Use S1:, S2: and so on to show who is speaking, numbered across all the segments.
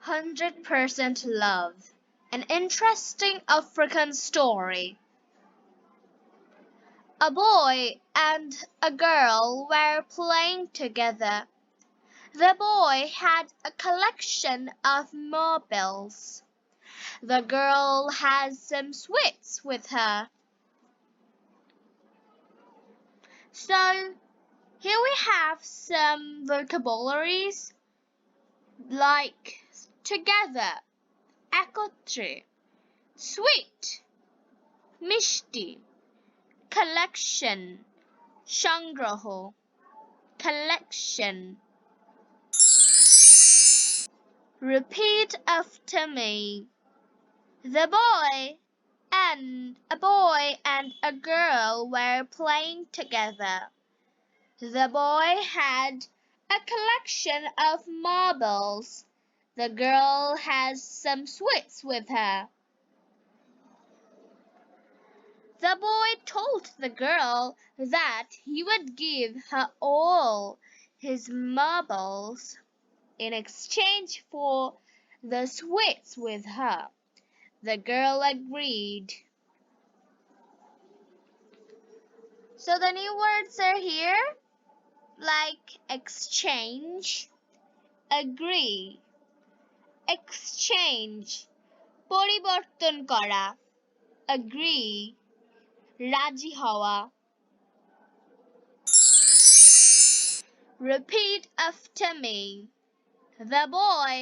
S1: 100% love. An interesting African story. A boy and a girl were playing together. The boy had a collection of marbles. The girl has some sweets with her. So, here we have some vocabularies like together, একত্রে, sweet, মিষ্টি, collection, সংগ্রহ, collection. Repeat after me. The boy and a girl were playing together. The boy had a collection of marbles. The girl has some sweets with her. The boy told the girl that he would give her all his marbles in exchange for the sweets with her. The girl agreed. So the new words are here, like exchange, agree, exchange, পরিবর্তন করা, agree, রাজি হওয়া. Repeat after me. The boy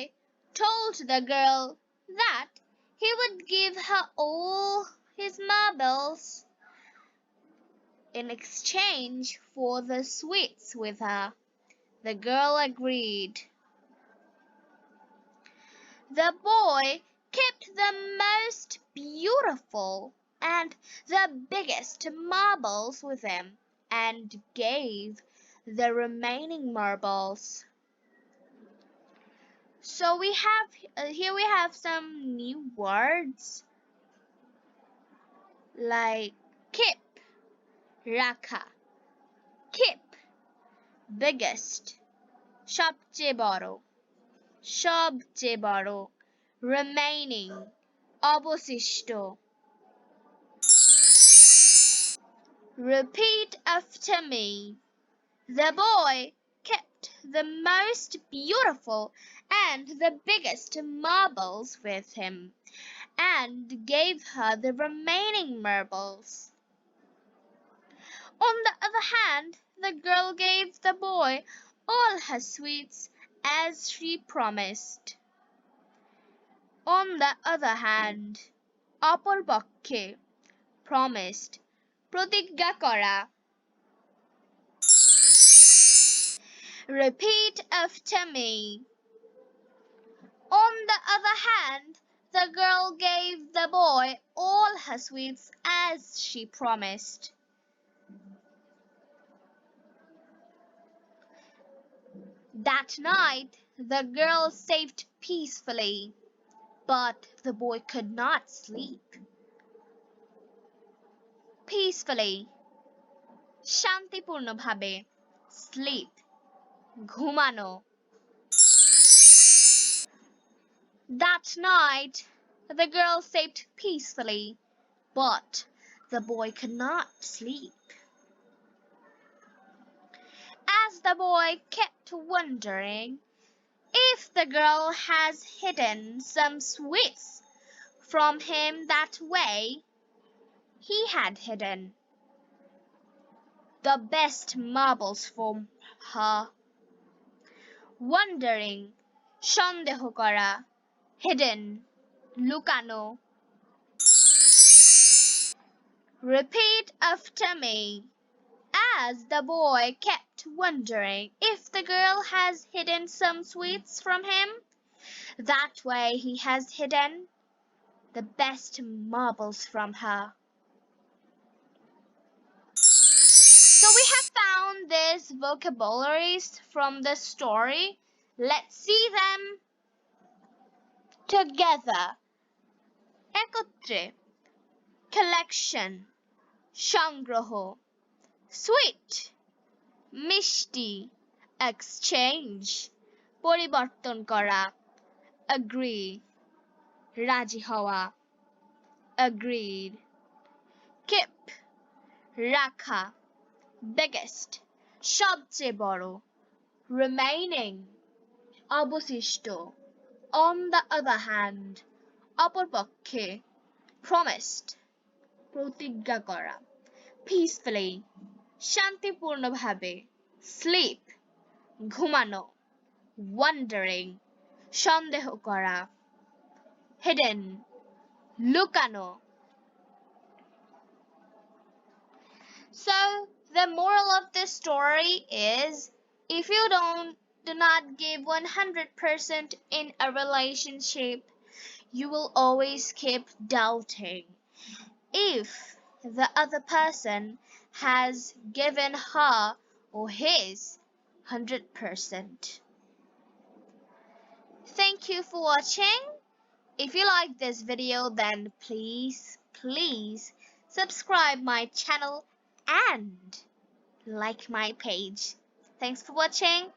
S1: told the girl that he would give her all his marbles in exchange for the sweets with her. The girl agreed. The boy kept the most beautiful and the biggest marbles with him and gave the remaining marbles. So here we have some new words like keep, রাখা, keep, biggest, সবচেয়ে বড়, সবচেয়ে বড়, remaining, অবশিষ্ট. Repeat after me. The boy kept the most beautiful and the biggest marbles with him and gave her the remaining marbles. On the other hand, the girl gave the boy all her sweets as she promised. On the other hand, অপরপক্ষে, promised, প্রতিজ্ঞা করা. Repeat after me. On the other hand, the girl gave the boy all her sweets as she promised. That night, the girl slept peacefully, but the boy could not sleep. Peacefully, শান্তিপূর্ণভাবে, sleep, ঘুমানো. That night, the girl slept peacefully, but the boy could not sleep. As the boy kept wondering if the girl has hidden some sweets from him that way, he had hidden the best marbles from her. Wondering, সন্দেহ করা, hidden, লুকানো. Repeat after me. As the boy kept wondering if the girl has hidden some sweets from him, that way he has hidden the best marbles from her. So we have found these vocabularies from the story. Let's see them together. একত্রে, collection, সংগ্রহ, sweet, মিষ্টি, exchange, পরিবর্তন করা, agree, রাজি হওয়া, agreed, keep, রাখা, biggest, সবচেয়ে বড়, remaining, অবশিষ্ট, on the other hand, অপরপক্ষে, promised, প্রতিজ্ঞা করা, peacefully, শান্তিপূর্ণভাবে, sleep, ঘুমানো, wondering, সন্দেহ করা, hidden, লুকানো. So the moral of this story is, if you do not give 100% in a relationship, you will always keep doubting. If the other person has given her or his 100%. Thank you for watching. If you like this video, then please subscribe my channel and like my page. Thanks for watching.